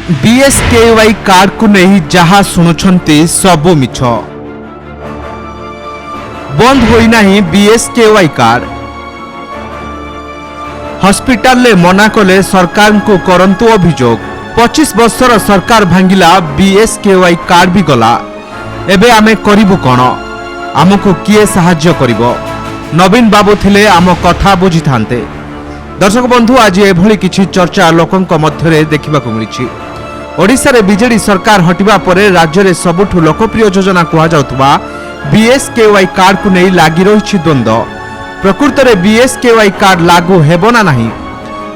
BSKY card को नहीं जहा शुणुंटे सबु मिछ। बंद होईना ही बीएसकेवाई कार्ड। हॉस्पिटल ले मना कले सरकार को करंतु अभियोग। 25 वर्षर सरकार भांगिला बीएसकेवाई कार्ड भी गला। एबे आमे करिबु कोन? आमको किए साहाय्य करिवो? नवीन बाबू थिले आम कथा बुझी थांते। दर्शक बंधु आज एभली किछि चर्चा लोकंक मध्यरे देखिबाकु मिलिछि। ओडिशा रे बीजेडी सरकार हटिबा परे राज्य रे सबुठु लोकप्रिय योजना कुहा जाउतबा बीएसकेवाई कार्ड को नहीं लागी रहिछि द्वंद्व। प्रकृत रे बीएसकेवाई कार्ड लागू हेबो ना नाही?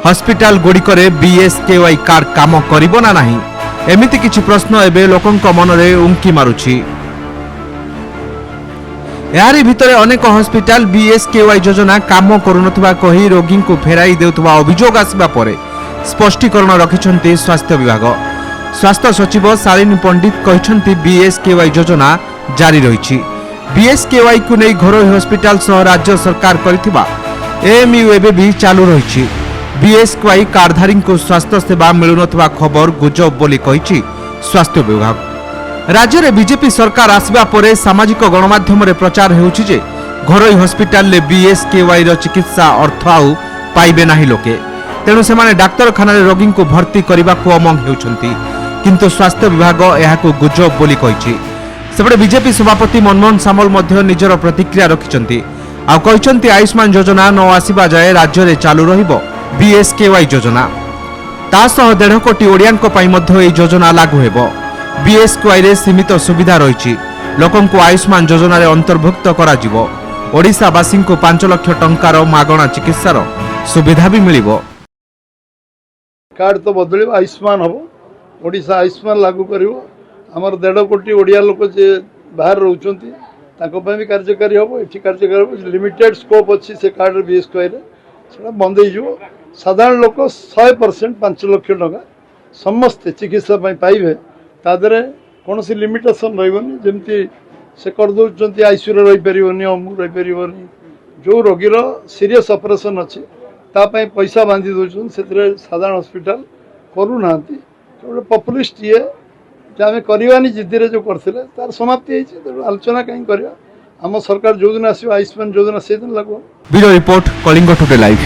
हॉस्पिटल गुड़िकरे बीएसकेवाई कार्ड काम करिबो ना नाही? एमिति किछि प्रश्न एबे लोकंक मनरे उंकी मारुछि। यारी भितरे अनेक हॉस्पिटल बीएसकेवाई योजना काम करुनथबा कही रोगी को फेराई देउथबा अभियोग आसिबा परे स्पष्टीकरण रखिछन्ति स्वास्थ्य विभाग। स्वास्थ्य सचिव शालिनी पंडित कहिछन्ति बीएसकेवाई योजना जारी रहिछि। बीएसकेवाई को नहीं घरोई हॉस्पिटल सह राज्य सरकार करिथिबा एएमयू एबे भी चालू रहिछि। बीएसकेवाई कार्डधारी को स्वास्थ्य सेवा मिलुनथबा खबर गुजब बोली कहिछि स्वास्थ्य विभाग। राज्य में बीजेपी सरकार आसवा परे सामाजिक गणमाध्यम रे प्रचार हेउछि जे घरोई हॉस्पिटल ले बीएसकेवाई रो चिकित्सा अर्थ आउ पाइबे नाही लोके, तेणु सेमाने डाक्तरखाना रे रोगी को भर्ती करबा को अमंग हेउछन्ति। किंतु स्वास्थ्य विभाग एहाकु गुजब बोली कहिछि। सेपटे बीजेपी सभापति मनमोहन सामल मध्य निजर प्रतिक्रिया रखिछन्ति। आ कहिछन्ति आयुष्मान योजना न आसीबा जाय राज्य रे चालू रहिबो बीएसकेवाई योजना। तासह 1.5 कोटी ओडियानक पई मध्य एई योजना लागू हेबो। बीएसकेवाई रे सीमित सुविधा रही लोकों को आयुष्मान योजना रे अंतर्भुक्त करा जिवो। ओडिशावासी को 5 लाख टंकार मागणा चिकित्सार सुविधा भी मिलिबो। कार्ड तो बदल आयुष्मान हम ओडिशा आयुष्मान लागू करिवो। हमर 1.5 कोटी ओडिया लोक जे बाहर रहउचंती ताको भी कार्यकारी हम एठी कार्यकारी हम। लिमिटेड स्कोप अच्छी से कार्ड बीएसकेवाई रे सेटा बंद हो। साधारण लोक 100% 5 लाख टंका समस्ते चिकित्सा पाइबे। तादरे कौन सी लिमिटेशन रही जमती से करदे आईसीयू रही पारनी अमुक रही पारनी। जो रोगीर सीरीयस ऑपरेशन अच्छी तापाई पैसा बांधी दौरान से साधारण हॉस्पिटल करूना गोटे पपुलिस्ट ये आम करवानी जिद्दी जो करते तार समाप्ति आलोचना कहीं करवा। आम सरकार जो दिन आस आयुष्मान योजना से दिन लागू। Bureau report Kalinga today live.